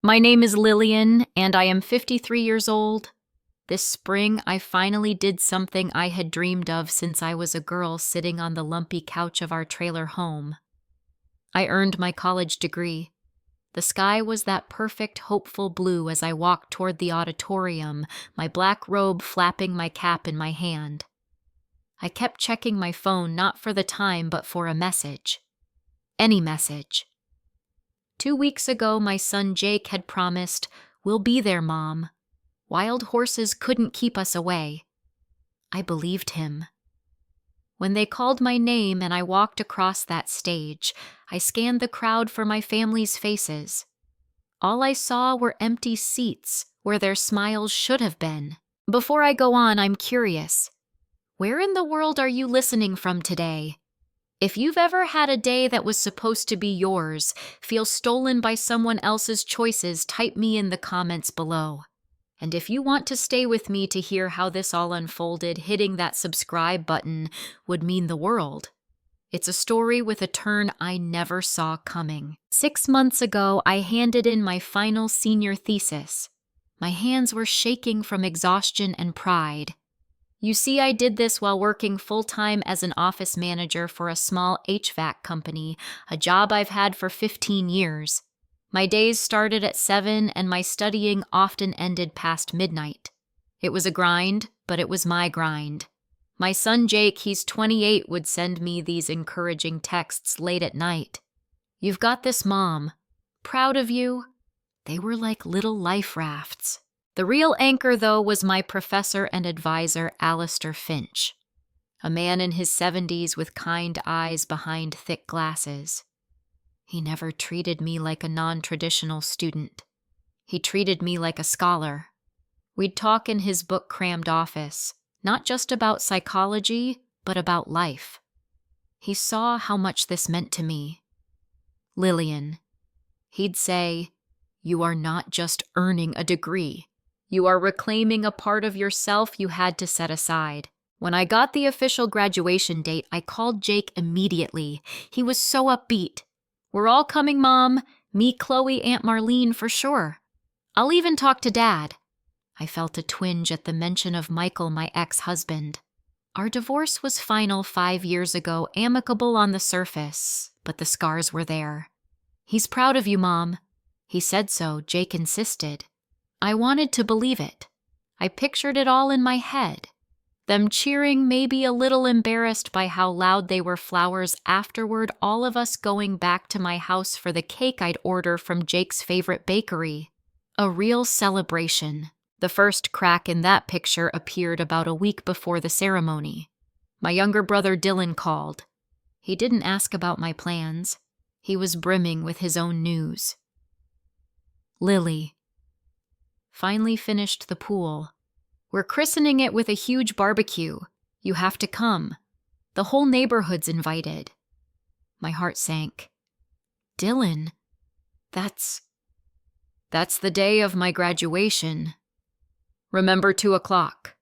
My name is Lillian, and I am 53 years old. This spring, I finally did something I had dreamed of since I was a girl sitting on the lumpy couch of our trailer home. I earned my college degree. The sky was that perfect, hopeful blue as I walked toward the auditorium, my black robe flapping my cap in my hand. I kept checking my phone not for the time but for a message. Any message. 2 weeks ago, my son Jake had promised, "We'll be there, Mom. Wild horses couldn't keep us away." I believed him. When they called my name and I walked across that stage, I scanned the crowd for my family's faces. All I saw were empty seats where their smiles should have been. Before I go on, I'm curious. Where in the world are you listening from today? If you've ever had a day that was supposed to be yours, feel stolen by someone else's choices, type me in the comments below. And if you want to stay with me to hear how this all unfolded, hitting that subscribe button would mean the world. It's a story with a turn I never saw coming. 6 months ago, I handed in my final senior thesis. My hands were shaking from exhaustion and pride. You see, I did this while working full-time as an office manager for a small HVAC company, a job I've had for 15 years. My days started at 7 and my studying often ended past midnight. It was a grind, but it was my grind. My son Jake, he's 28, would send me these encouraging texts late at night. "You've got this, Mom. Proud of you." They were like little life rafts. The real anchor, though, was my professor and advisor, Alistair Finch, a man in his 70s with kind eyes behind thick glasses. He never treated me like a non-traditional student. He treated me like a scholar. We'd talk in his book-crammed office, not just about psychology, but about life. He saw how much this meant to me. "Lillian," he'd say, "you are not just earning a degree. You are reclaiming a part of yourself you had to set aside." When I got the official graduation date, I called Jake immediately. He was so upbeat. "We're all coming, Mom. Me, Chloe, Aunt Marlene for sure. I'll even talk to Dad." I felt a twinge at the mention of Michael, my ex-husband. Our divorce was final 5 years ago, amicable on the surface, but the scars were there. "He's proud of you, Mom." He said so, Jake insisted. I wanted to believe it. I pictured it all in my head. Them cheering, maybe a little embarrassed by how loud they were flowers afterward, all of us going back to my house for the cake I'd order from Jake's favorite bakery. A real celebration. The first crack in that picture appeared about a week before the ceremony. My younger brother Dylan called. He didn't ask about my plans. He was brimming with his own news. "Lily. Finally finished the pool. We're christening it with a huge barbecue. You have to come. The whole neighborhood's invited." My heart sank. "Dylan, that's the day of my graduation. Remember 2 o'clock.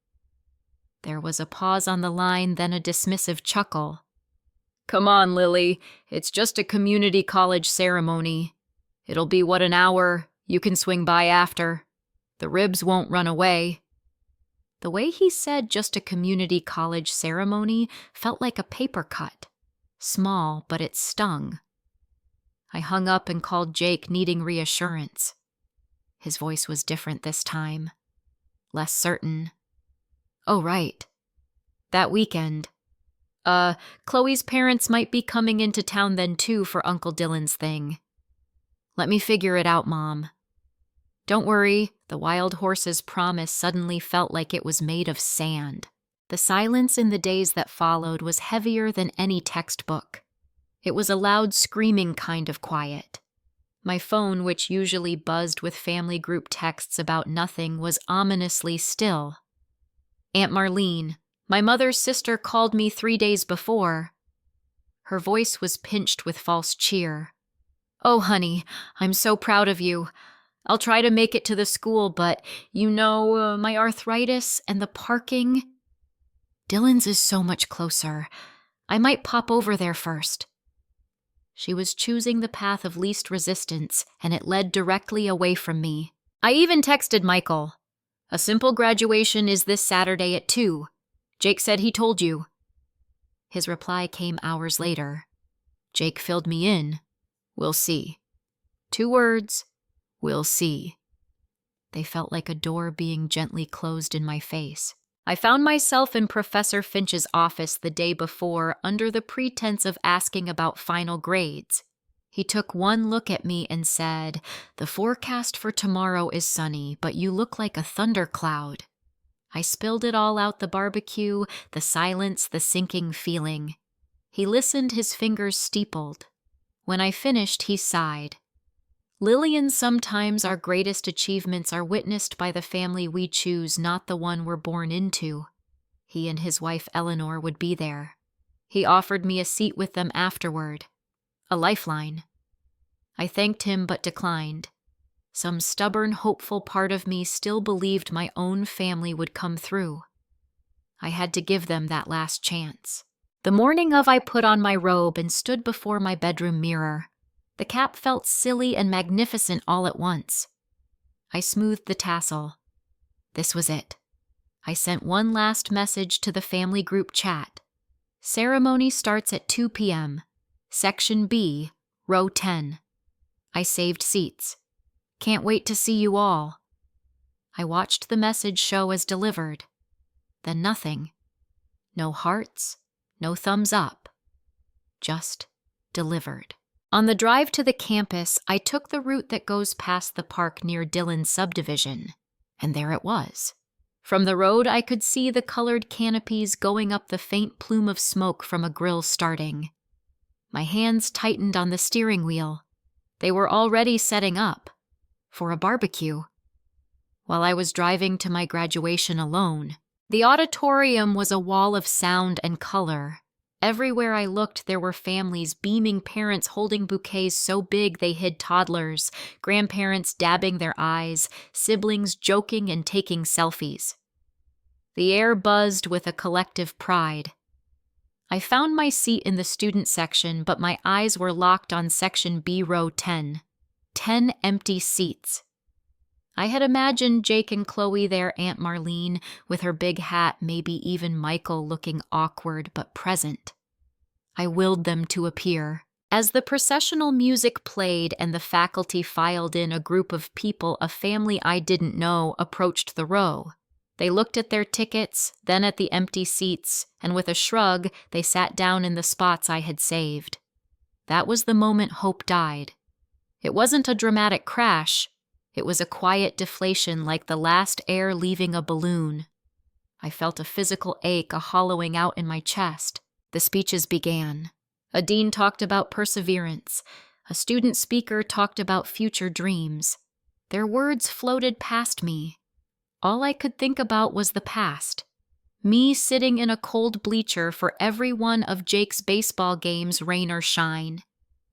There was a pause on the line, then a dismissive chuckle. "Come on, Lily. It's just a community college ceremony. It'll be, an hour? You can swing by after. The ribs won't run away." The way he said just a community college ceremony felt like a paper cut. Small, but it stung. I hung up and called Jake, needing reassurance. His voice was different this time. Less certain. "Oh, right. That weekend. Chloe's parents might be coming into town then too for Uncle Dylan's thing. Let me figure it out, Mom." Don't worry, the wild horse's promise suddenly felt like it was made of sand. The silence in the days that followed was heavier than any textbook. It was a loud, screaming kind of quiet. My phone, which usually buzzed with family group texts about nothing, was ominously still. "Aunt Marlene, my mother's sister, called me 3 days before." Her voice was pinched with false cheer. "Oh, honey, I'm so proud of you. I'll try to make it to the school, but, my arthritis and the parking." "Dylan's is so much closer. I might pop over there first." She was choosing the path of least resistance, and it led directly away from me. I even texted Michael. "A simple graduation is this Saturday at 2. Jake said he told you." His reply came hours later. "Jake filled me in. We'll see." 2 words, "We'll see." They felt like a door being gently closed in my face. I found myself in Professor Finch's office the day before under the pretense of asking about final grades. He took one look at me and said, "The forecast for tomorrow is sunny, but you look like a thundercloud." I spilled it all out: the barbecue, the silence, the sinking feeling. He listened, his fingers steepled. When I finished, he sighed. "Lillian, sometimes our greatest achievements are witnessed by the family we choose, not the one we're born into." He and his wife Eleanor would be there. He offered me a seat with them afterward. A lifeline. I thanked him but declined. Some stubborn, hopeful part of me still believed my own family would come through. I had to give them that last chance. The morning of, I put on my robe and stood before my bedroom mirror. The cap felt silly and magnificent all at once. I smoothed the tassel. This was it. I sent one last message to the family group chat. "Ceremony starts at 2 p.m. Section B, row 10. I saved seats. Can't wait to see you all." I watched the message show as delivered. Then nothing. No hearts, no thumbs up. Just delivered. On the drive to the campus, I took the route that goes past the park near Dillon's subdivision, and there it was. From the road, I could see the colored canopies going up, the faint plume of smoke from a grill starting. My hands tightened on the steering wheel. They were already setting up for a barbecue. While I was driving to my graduation alone, the auditorium was a wall of sound and color. Everywhere I looked, there were families, beaming parents holding bouquets so big they hid toddlers, grandparents dabbing their eyes, siblings joking and taking selfies. The air buzzed with a collective pride. I found my seat in the student section, but my eyes were locked on Section B, row 10. 10 empty seats. I had imagined Jake and Chloe there, Aunt Marlene with her big hat, maybe even Michael looking awkward but present. I willed them to appear. As the processional music played and the faculty filed in, a group of people, a family I didn't know, approached the row. They looked at their tickets, then at the empty seats, and with a shrug, they sat down in the spots I had saved. That was the moment hope died. It wasn't a dramatic crash. It was a quiet deflation, like the last air leaving a balloon. I felt a physical ache, a hollowing out in my chest. The speeches began. A dean talked about perseverance. A student speaker talked about future dreams. Their words floated past me. All I could think about was the past. Me sitting in a cold bleacher for every one of Jake's baseball games, rain or shine.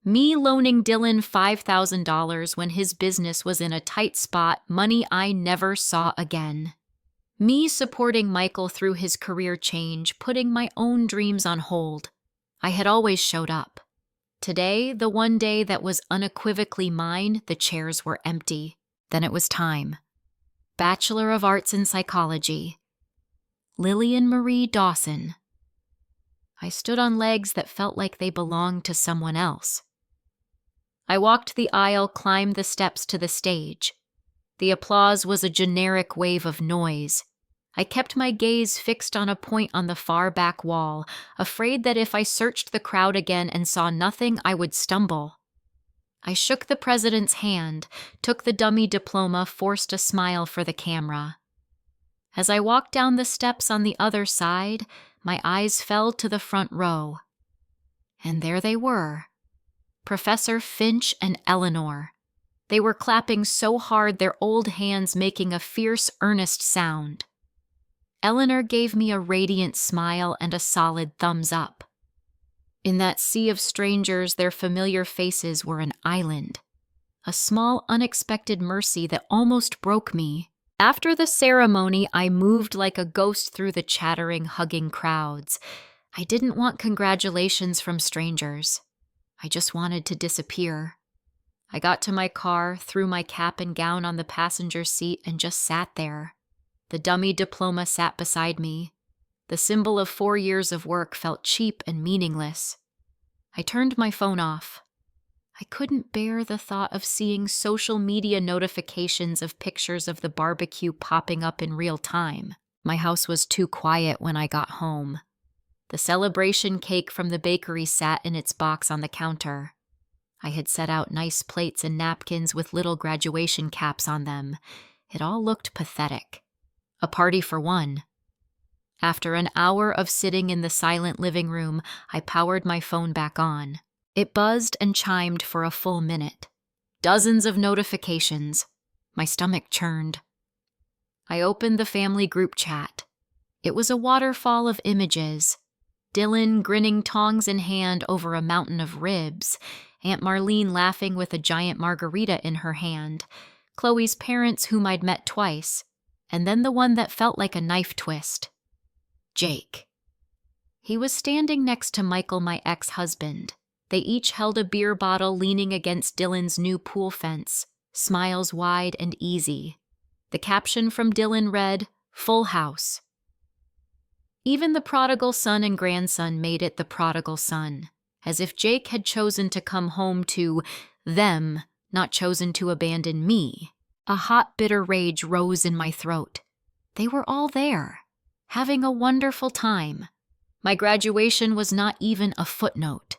Me loaning Dylan $5,000 when his business was in a tight spot, money I never saw again. Me supporting Michael through his career change, putting my own dreams on hold. I had always showed up. Today, the one day that was unequivocally mine, the chairs were empty. Then it was time. Bachelor of Arts in Psychology. Lillian Marie Dawson. I stood on legs that felt like they belonged to someone else. I walked the aisle, climbed the steps to the stage. The applause was a generic wave of noise. I kept my gaze fixed on a point on the far back wall, afraid that if I searched the crowd again and saw nothing, I would stumble. I shook the president's hand, took the dummy diploma, forced a smile for the camera. As I walked down the steps on the other side, my eyes fell to the front row. And there they were. Professor Finch and Eleanor. They were clapping so hard, their old hands making a fierce, earnest sound. Eleanor gave me a radiant smile and a solid thumbs up. In that sea of strangers, their familiar faces were an island. A small, unexpected mercy that almost broke me. After the ceremony, I moved like a ghost through the chattering, hugging crowds. I didn't want congratulations from strangers. I just wanted to disappear. I got to my car, threw my cap and gown on the passenger seat, and just sat there. The dummy diploma sat beside me. The symbol of 4 years of work felt cheap and meaningless. I turned my phone off. I couldn't bear the thought of seeing social media notifications of pictures of the barbecue popping up in real time. My house was too quiet when I got home. The celebration cake from the bakery sat in its box on the counter. I had set out nice plates and napkins with little graduation caps on them. It all looked pathetic. A party for one. After an hour of sitting in the silent living room, I powered my phone back on. It buzzed and chimed for a full minute. Dozens of notifications. My stomach churned. I opened the family group chat. It was a waterfall of images. Dylan grinning tongs in hand over a mountain of ribs, Aunt Marlene laughing with a giant margarita in her hand, Chloe's parents whom I'd met twice, and then the one that felt like a knife twist. Jake. He was standing next to Michael, my ex-husband. They each held a beer bottle leaning against Dylan's new pool fence, smiles wide and easy. The caption from Dylan read, "Full house." Even the prodigal son and grandson made it the prodigal son, as if Jake had chosen to come home to them, not chosen to abandon me. A hot, bitter rage rose in my throat. They were all there, having a wonderful time. My graduation was not even a footnote.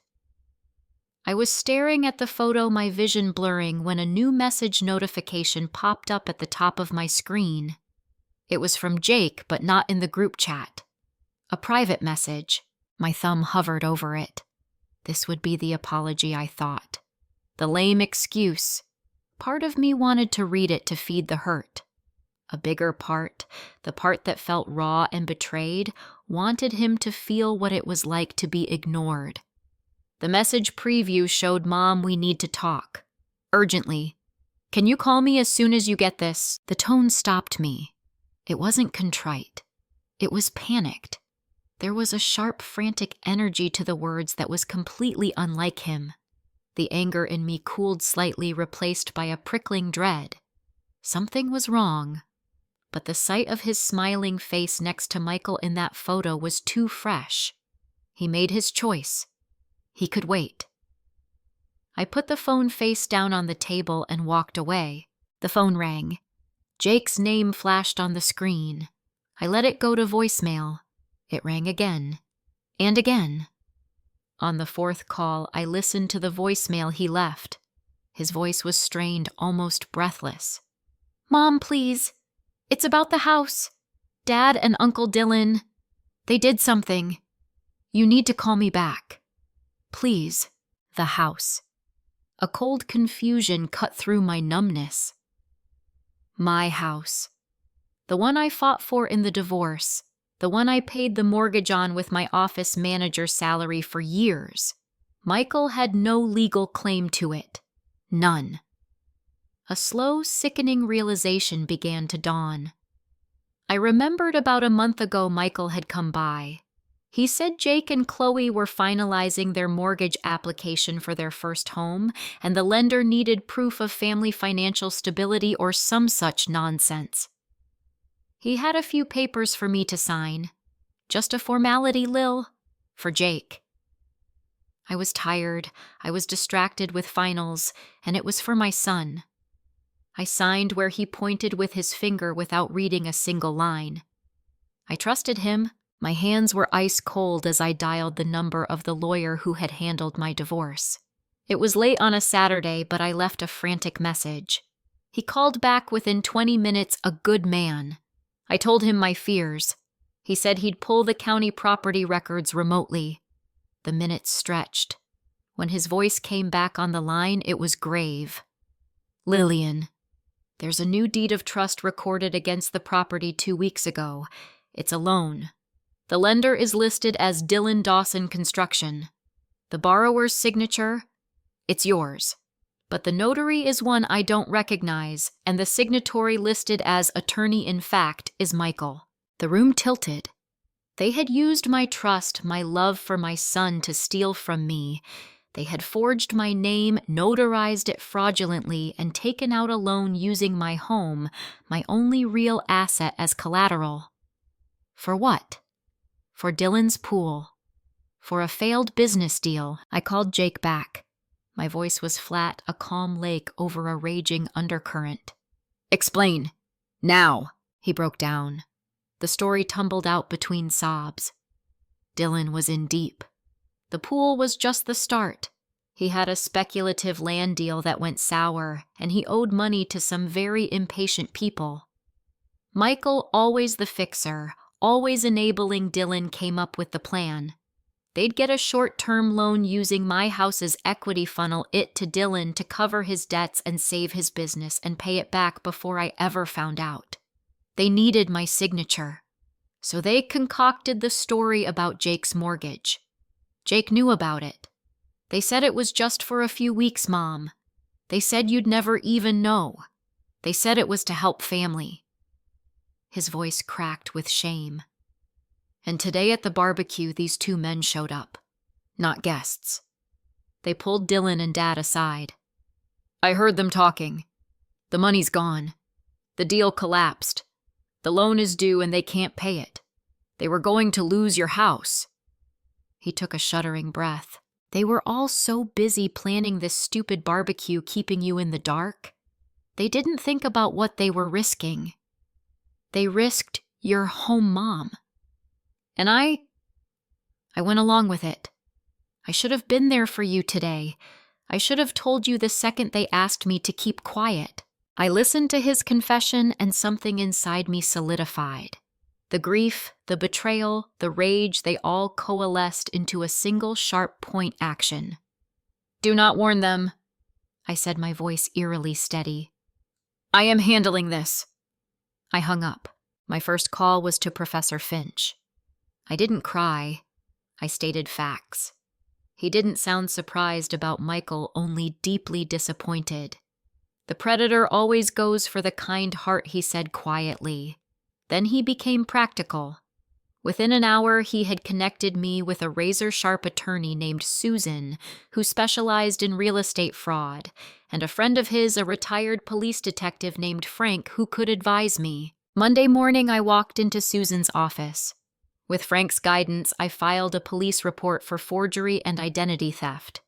I was staring at the photo, my vision blurring, when a new message notification popped up at the top of my screen. It was from Jake, but not in the group chat. A private message. My thumb hovered over it. This would be the apology, I thought. The lame excuse. Part of me wanted to read it to feed the hurt. A bigger part, the part that felt raw and betrayed, wanted him to feel what it was like to be ignored. The message preview showed, "Mom, we need to talk. Urgently. Can you call me as soon as you get this?" The tone stopped me. It wasn't contrite. It was panicked. There was a sharp, frantic energy to the words that was completely unlike him. The anger in me cooled slightly, replaced by a prickling dread. Something was wrong. But the sight of his smiling face next to Michael in that photo was too fresh. He made his choice. He could wait. I put the phone face down on the table and walked away. The phone rang. Jake's name flashed on the screen. I let it go to voicemail. It rang again. And again. On the fourth call, I listened to the voicemail he left. His voice was strained, almost breathless. "Mom, please. It's about the house. Dad and Uncle Dylan. They did something. You need to call me back. Please." The house. A cold confusion cut through my numbness. My house. The one I fought for in the divorce. The one I paid the mortgage on with my office manager's salary for years. Michael had no legal claim to it. None. A slow, sickening realization began to dawn. I remembered about a month ago Michael had come by. He said Jake and Chloe were finalizing their mortgage application for their first home, and the lender needed proof of family financial stability or some such nonsense. He had a few papers for me to sign. Just a formality, Lil, for Jake. I was tired, I was distracted with finals, and it was for my son. I signed where he pointed with his finger without reading a single line. I trusted him. My hands were ice cold as I dialed the number of the lawyer who had handled my divorce. It was late on a Saturday, but I left a frantic message. He called back within 20 minutes, a good man. I told him my fears. He said he'd pull the county property records remotely. The minutes stretched. When his voice came back on the line, it was grave. "Lillian, there's a new deed of trust recorded against the property 2 weeks ago. It's a loan. The lender is listed as Dylan Dawson Construction. The borrower's signature, it's yours. But the notary is one I don't recognize, and the signatory listed as attorney-in-fact is Michael." The room tilted. They had used my trust, my love for my son to steal from me. They had forged my name, notarized it fraudulently, and taken out a loan using my home, my only real asset, as collateral. For what? For Dylan's pool. For a failed business deal. I called Jake back. My voice was flat, a calm lake over a raging undercurrent. "Explain. Now," he broke down. The story tumbled out between sobs. Dylan was in deep. The pool was just the start. He had a speculative land deal that went sour, and he owed money to some very impatient people. Michael, always the fixer, always enabling Dylan, came up with the plan. They'd get a short-term loan using my house's equity, funnel it to Dylan to cover his debts and save his business and pay it back before I ever found out. They needed my signature. So they concocted the story about Jake's mortgage. Jake knew about it. They said it was just for a few weeks, Mom. They said you'd never even know. They said it was to help family. His voice cracked with shame. And today at the barbecue, these two men showed up. Not guests. They pulled Dylan and Dad aside. "I heard them talking. The money's gone. The deal collapsed. The loan is due and they can't pay it. They were going to lose your house." He took a shuddering breath. "They were all so busy planning this stupid barbecue, keeping you in the dark. They didn't think about what they were risking. They risked your home, Mom. And I went along with it. I should have been there for you today. I should have told you the second they asked me to keep quiet." I listened to his confession, and something inside me solidified. The grief, the betrayal, the rage, they all coalesced into a single sharp point action. "Do not warn them," I said, my voice eerily steady. "I am handling this." I hung up. My first call was to Professor Finch. I didn't cry. I stated facts. He didn't sound surprised about Michael, only deeply disappointed. "The predator always goes for the kind heart," he said quietly. Then he became practical. Within an hour, he had connected me with a razor-sharp attorney named Susan, who specialized in real estate fraud, and a friend of his, a retired police detective named Frank, who could advise me. Monday morning, I walked into Susan's office. With Frank's guidance, I filed a police report for forgery and identity theft.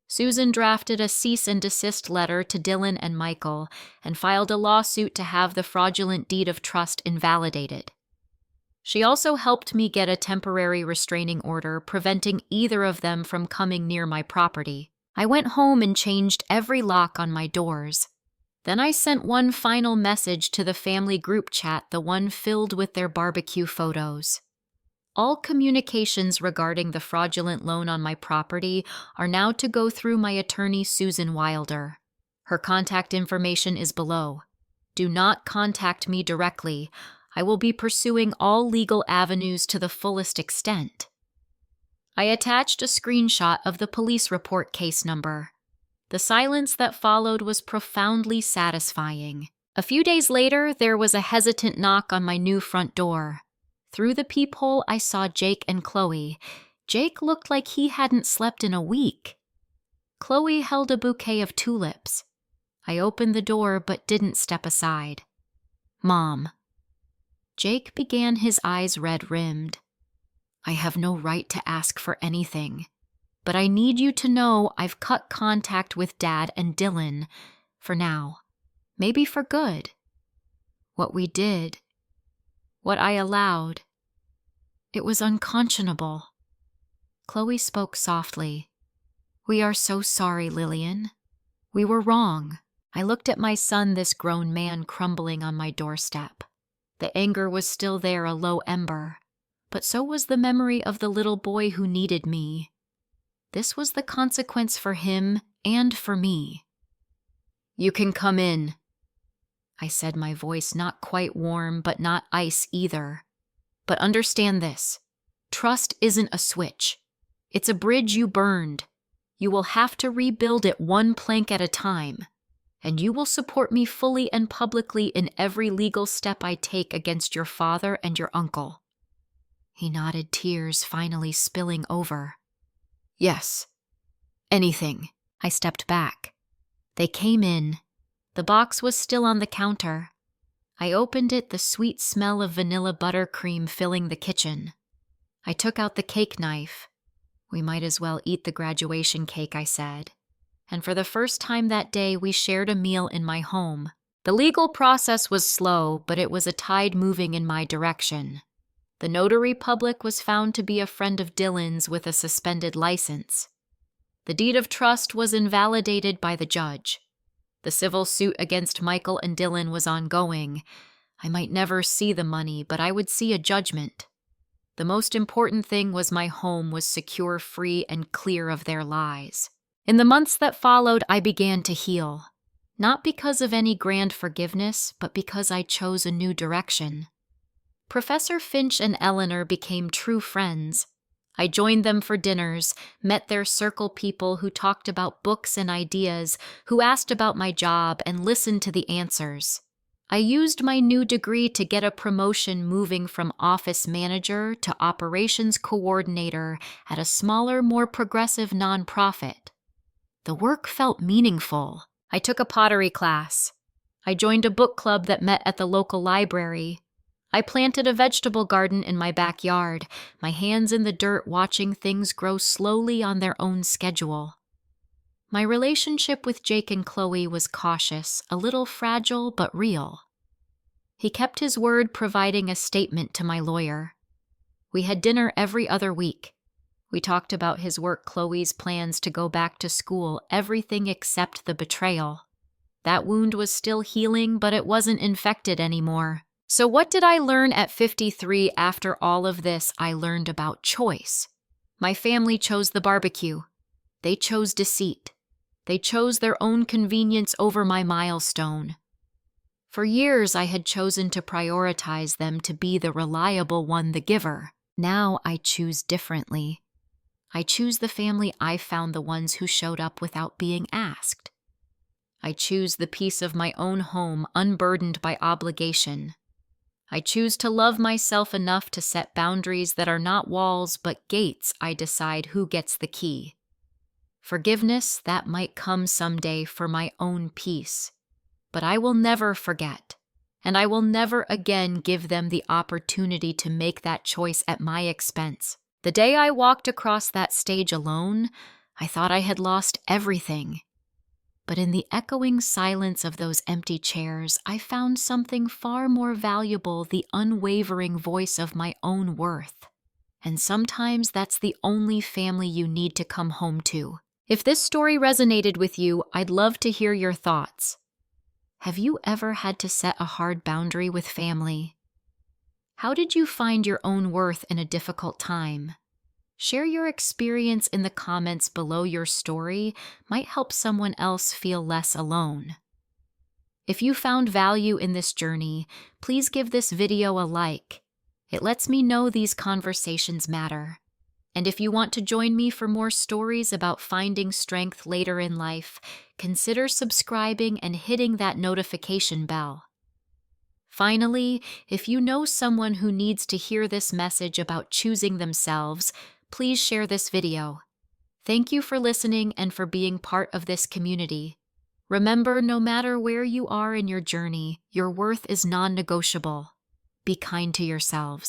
Susan drafted a cease and desist letter to Dylan and Michael and filed a lawsuit to have the fraudulent deed of trust invalidated. She also helped me get a temporary restraining order preventing either of them from coming near my property. I went home and changed every lock on my doors. Then I sent one final message to the family group chat, the one filled with their barbecue photos. All communications regarding the fraudulent loan on my property are now to go through my attorney, Susan Wilder. Her contact information is below. Do not contact me directly. I will be pursuing all legal avenues to the fullest extent. I attached a screenshot of the police report case number. The silence that followed was profoundly satisfying. A few days later, there was a hesitant knock on my new front door. Through the peephole, I saw Jake and Chloe. Jake looked like he hadn't slept in a week. Chloe held a bouquet of tulips. I opened the door but didn't step aside. "Mom." Jake began, his eyes red-rimmed. "I have no right to ask for anything, but I need you to know I've cut contact with Dad and Dylan, for now, maybe for good. What we did, what I allowed, it was unconscionable." Chloe spoke softly. "We are so sorry, Lillian. We were wrong." I looked at my son, this grown man crumbling on my doorstep. The anger was still there, a low ember, but so was the memory of the little boy who needed me. This was the consequence for him and for me. "You can come in," I said, my voice not quite warm, but not ice either. "But understand this. Trust isn't a switch. It's a bridge you burned. You will have to rebuild it one plank at a time. And you will support me fully and publicly in every legal step I take against your father and your uncle." He nodded, tears finally spilling over. "Yes, Anything. I stepped back. They came in. The box was still on the counter. I opened it, the sweet smell of vanilla buttercream filling the kitchen. I took out the cake knife. We might as well eat the graduation cake, I said. And for the first time that day, we shared a meal in my home. The legal process was slow, but it was a tide moving in my direction. The notary public was found to be a friend of Dylan's with a suspended license. The deed of trust was invalidated by the judge. The civil suit against Michael and Dylan was ongoing. I might never see the money, but I would see a judgment. The most important thing was my home was secure, free, and clear of their lies. In the months that followed, I began to heal. Not because of any grand forgiveness, but because I chose a new direction. Professor Finch and Eleanor became true friends. I joined them for dinners, met their circle people who talked about books and ideas, who asked about my job and listened to the answers. I used my new degree to get a promotion, moving from office manager to operations coordinator at a smaller, more progressive nonprofit. The work felt meaningful. I took a pottery class. I joined a book club that met at the local library. I planted a vegetable garden in my backyard, my hands in the dirt watching things grow slowly on their own schedule. My relationship with Jake and Chloe was cautious, a little fragile but real. He kept his word, providing a statement to my lawyer. We had dinner every other week. We talked about his work, Chloe's plans to go back to school, everything except the betrayal. That wound was still healing, but it wasn't infected anymore. So what did I learn at 53 after all of this? I learned about choice. My family chose the barbecue. They chose deceit. They chose their own convenience over my milestone. For years, I had chosen to prioritize them, to be the reliable one, the giver. Now I choose differently. I choose the family I found, the ones who showed up without being asked. I choose the peace of my own home, unburdened by obligation. I choose to love myself enough to set boundaries that are not walls but gates. I decide who gets the key. Forgiveness, that might come someday for my own peace. But I will never forget, and I will never again give them the opportunity to make that choice at my expense. The day I walked across that stage alone, I thought I had lost everything. But in the echoing silence of those empty chairs, I found something far more valuable, the unwavering voice of my own worth. And sometimes that's the only family you need to come home to. If this story resonated with you, I'd love to hear your thoughts. Have you ever had to set a hard boundary with family? How did you find your own worth in a difficult time? Share your experience in the comments below. Your story might help someone else feel less alone. If you found value in this journey, please give this video a like. It lets me know these conversations matter. And if you want to join me for more stories about finding strength later in life, consider subscribing and hitting that notification bell. Finally, if you know someone who needs to hear this message about choosing themselves, please share this video. Thank you for listening and for being part of this community. Remember, no matter where you are in your journey, your worth is non-negotiable. Be kind to yourselves.